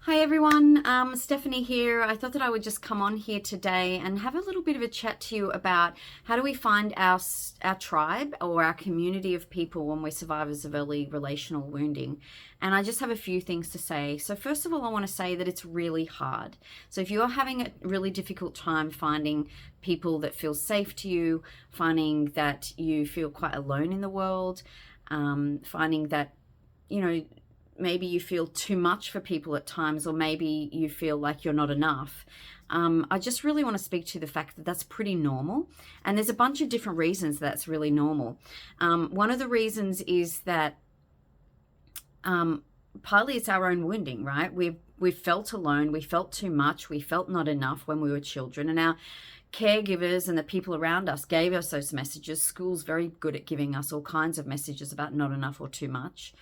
Hi everyone, Stephanie here. I thought that I would just come on here today and have a little bit of a chat to you about how do we find our tribe or our community of people when we're survivors of early relational wounding. And I just have a few things to say. So first of all, I want to say that it's really hard. So if you're having a really difficult time finding people that feel safe to you, finding that you feel quite alone in the world, finding that, you know, maybe you feel too much for people at times, or maybe you feel like you're not enough. I just really want to speak to the fact that that's pretty normal. And there's a bunch of different reasons that's really normal. One of the reasons is that partly it's our own wounding, right? We've felt alone, we felt too much, we felt not enough when we were children, and our caregivers and the people around us gave us those messages. School's very good at giving us all kinds of messages about not enough or too much.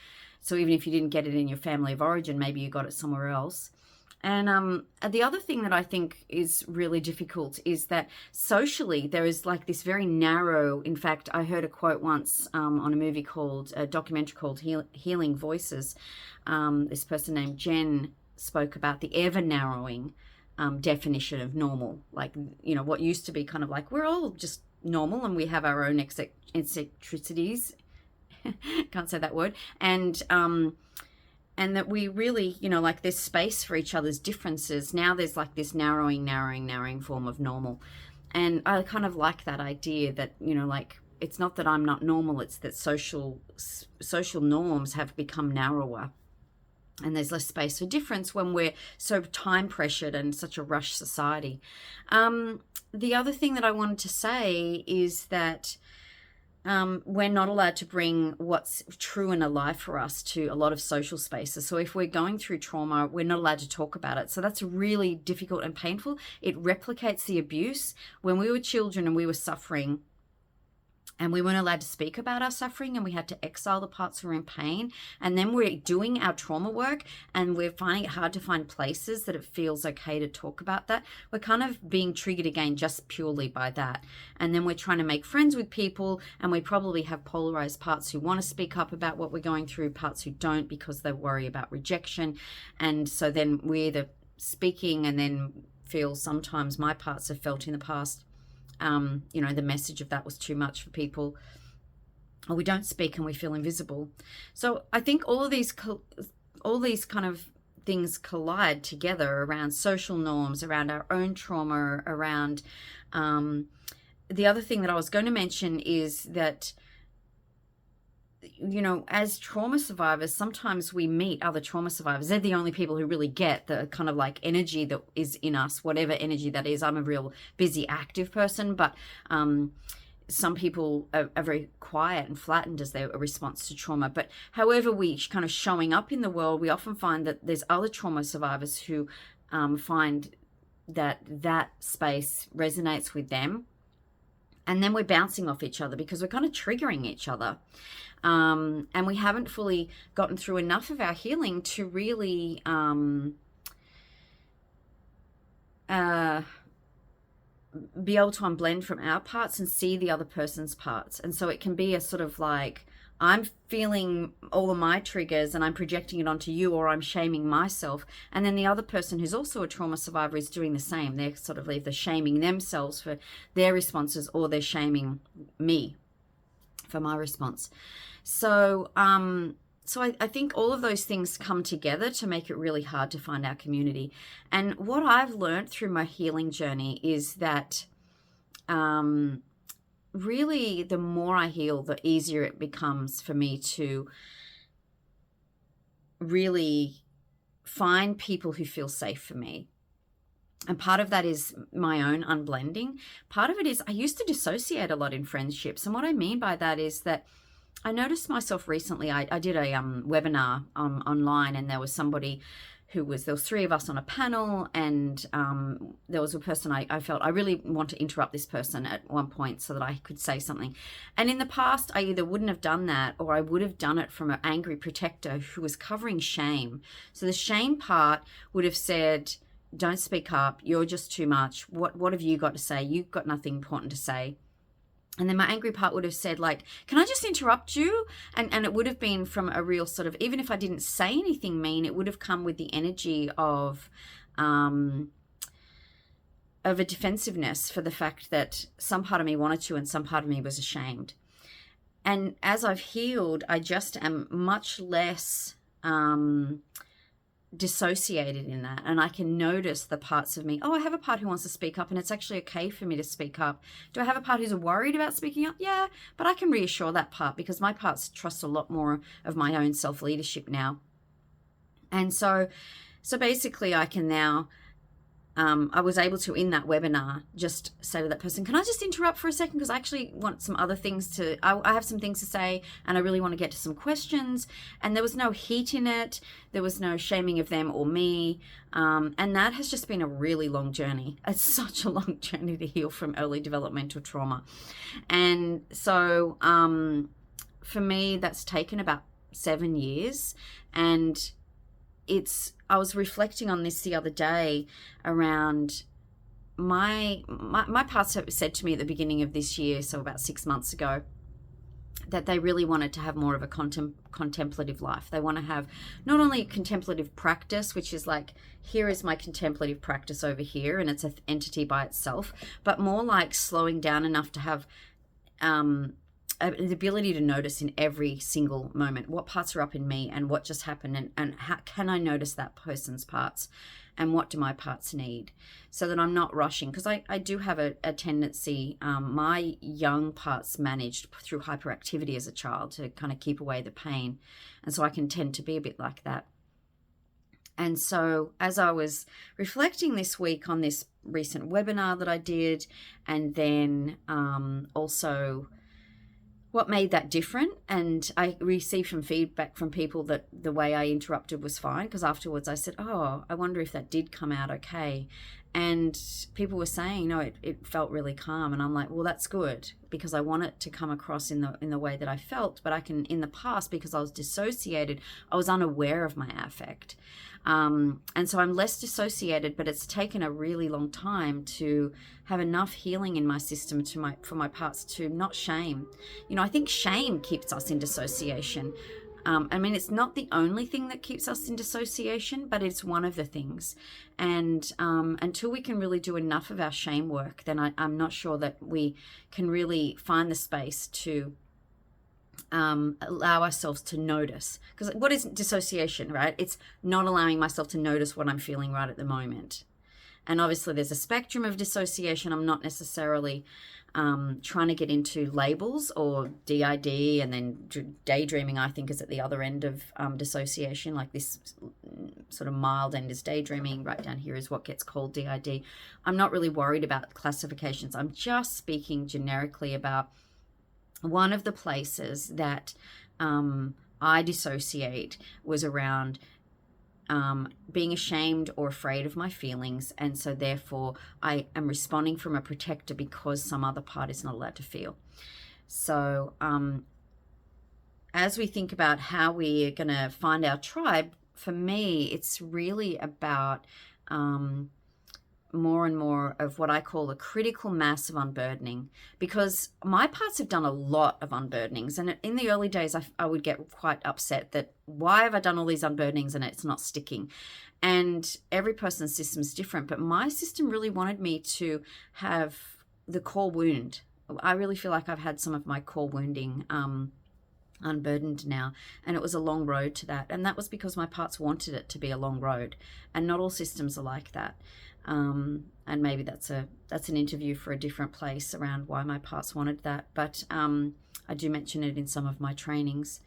So even if you didn't get it in your family of origin, maybe you got it somewhere else. And the other thing that I think is really difficult is that socially there is like this very narrow. In fact, I heard a quote once on a documentary called Healing Voices. This person named Jen spoke about the ever narrowing definition of normal. Like, you know, what used to be kind of like we're all just normal and we have our own eccentricities. Can't say that word. And that we really, you know, like there's space for each other's differences. Now there's like this narrowing form of normal. And I kind of like that idea that, you know, like it's not that I'm not normal, it's that social norms have become narrower. And there's less space for difference when we're so time pressured and such a rush society. The other thing that I wanted to say is that we're not allowed to bring what's true and alive for us to a lot of social spaces. So if we're going through trauma, we're not allowed to talk about it. So that's really difficult and painful. It replicates the abuse. When we were children and we were suffering, and we weren't allowed to speak about our suffering, and we had to exile the parts who were in pain. And then we're doing our trauma work and we're finding it hard to find places that it feels okay to talk about that. We're kind of being triggered again just purely by that. And then we're trying to make friends with people, and we probably have polarized parts who want to speak up about what we're going through, parts who don't because they worry about rejection. And so then we're either speaking and then feel, sometimes my parts have felt in the past, you know, the message of that was too much for people, or we don't speak and we feel invisible. So I think all these kind of things collide together around social norms, around our own trauma, around the other thing that I was going to mention is that, you know, as trauma survivors, sometimes we meet other trauma survivors. They're the only people who really get the kind of like energy that is in us, whatever energy that is. I'm a real busy, active person, but some people are very quiet and flattened as their response to trauma. But however we kind of showing up in the world, we often find that there's other trauma survivors who find that space resonates with them. And then we're bouncing off each other because we're kind of triggering each other. And we haven't fully gotten through enough of our healing to really be able to unblend from our parts and see the other person's parts. And so it can be a sort of like, I'm feeling all of my triggers and I'm projecting it onto you, or I'm shaming myself. And then the other person who's also a trauma survivor is doing the same. They're sort of either shaming themselves for their responses, or they're shaming me for my response. So I think all of those things come together to make it really hard to find our community. And what I've learned through my healing journey is that really the more I heal, the easier it becomes for me to really find people who feel safe for me. And part of that is my own unblending. Part of it is I used to dissociate a lot in friendships. And what I mean by that is that I noticed myself recently, I did a webinar online, and there was three of us on a panel, and there was a person I felt I really want to interrupt this person at one point so that I could say something. And in the past, I either wouldn't have done that, or I would have done it from an angry protector who was covering shame. So the shame part would have said, don't speak up, you're just too much. What have you got to say? You've got nothing important to say. And then my angry part would have said, like, can I just interrupt you? And it would have been from a real sort of, even if I didn't say anything mean, it would have come with the energy of a defensiveness for the fact that some part of me wanted to and some part of me was ashamed. And as I've healed, I just am much less dissociated in that, and I can notice the parts of me. Oh, I have a part who wants to speak up, and it's actually okay for me to speak up. Do I have a part who's worried about speaking up? Yeah, but I can reassure that part because my parts trust a lot more of my own self-leadership now. And so basically I can now I was able to, in that webinar, just say to that person, can I just interrupt for a second? Because I actually want some other things I have some things to say, and I really want to get to some questions. And there was no heat in it. There was no shaming of them or me. And that has just been a really long journey. It's such a long journey to heal from early developmental trauma. And so for me, that's taken about 7 years. And I was reflecting on this the other day around my parts have said to me at the beginning of this year, so about 6 months ago, that they really wanted to have more of a contemplative life. They want to have not only a contemplative practice, which is like, here is my contemplative practice over here, and it's an entity by itself, but more like slowing down enough to have the ability to notice in every single moment what parts are up in me and what just happened, and how can I notice that person's parts and what do my parts need, so that I'm not rushing. Because I do have a tendency, my young parts managed through hyperactivity as a child to kind of keep away the pain, and so I can tend to be a bit like that. And so as I was reflecting this week on this recent webinar that I did, and then also what made that different, and I received some feedback from people that the way I interrupted was fine, because afterwards I said, oh, I wonder if that did come out okay. And people were saying, no, it felt really calm. And I'm like, well, that's good, because I want it to come across in the way that I felt. But I can, in the past, because I was dissociated, I was unaware of my affect. And so I'm less dissociated, but it's taken a really long time to have enough healing in my system for my parts to not shame. I think shame keeps us in dissociation. I mean, it's not the only thing that keeps us in dissociation, but it's one of the things. And until we can really do enough of our shame work, then I'm not sure that we can really find the space to allow ourselves to notice. Because what is dissociation, right? It's not allowing myself to notice what I'm feeling right at the moment. And obviously there's a spectrum of dissociation. I'm not necessarily trying to get into labels or DID, and then daydreaming, I think, is at the other end of dissociation. Like this sort of mild end is daydreaming. Right down here is what gets called DID. I'm not really worried about classifications. I'm just speaking generically about one of the places that I dissociate was around being ashamed or afraid of my feelings, and so therefore I am responding from a protector because some other part is not allowed to feel. So as we think about how we are going to find our tribe, for me it's really about more and more of what I call a critical mass of unburdening, because my parts have done a lot of unburdenings. And in the early days, I would get quite upset that why have I done all these unburdenings and it's not sticking? And every person's system is different, but my system really wanted me to have the core wound. I really feel like I've had some of my core wounding unburdened now, and it was a long road to that. And that was because my parts wanted it to be a long road, and not all systems are like that. And maybe that's an interview for a different place around why my parts wanted that, but I do mention it in some of my trainings.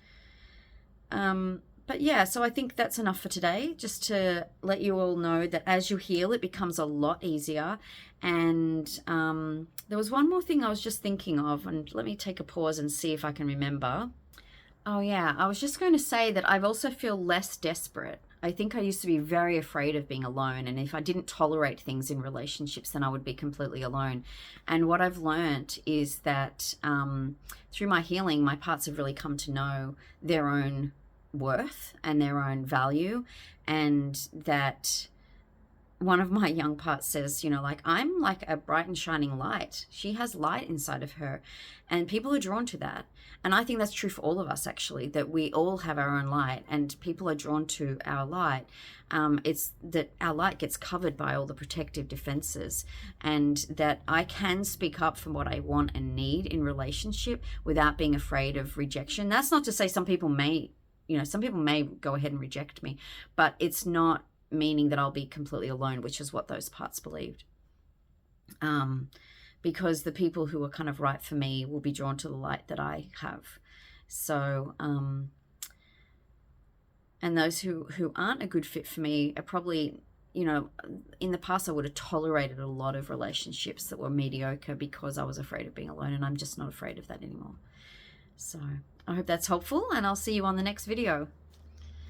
But yeah, so I think that's enough for today, just to let you all know that as you heal, it becomes a lot easier. And there was one more thing I was just thinking of, and let me take a pause and see if I can remember. Oh yeah, I was just going to say that I also feel less desperate. I think I used to be very afraid of being alone, and if I didn't tolerate things in relationships, then I would be completely alone. And what I've learned is that through my healing, my parts have really come to know their own worth and their own value, and that one of my young parts says, you know, like, I'm like a bright and shining light. She has light inside of her, and people are drawn to that. And I think that's true for all of us, actually, that we all have our own light and people are drawn to our light. It's that our light gets covered by all the protective defenses, and that I can speak up for what I want and need in relationship without being afraid of rejection. That's not to say some people may, you know, some people may go ahead and reject me, but it's not meaning that I'll be completely alone, which is what those parts believed. Because the people who are kind of right for me will be drawn to the light that I have. So, and those who aren't a good fit for me are probably, you know, in the past I would have tolerated a lot of relationships that were mediocre because I was afraid of being alone, and I'm just not afraid of that anymore. So I hope that's helpful, and I'll see you on the next video.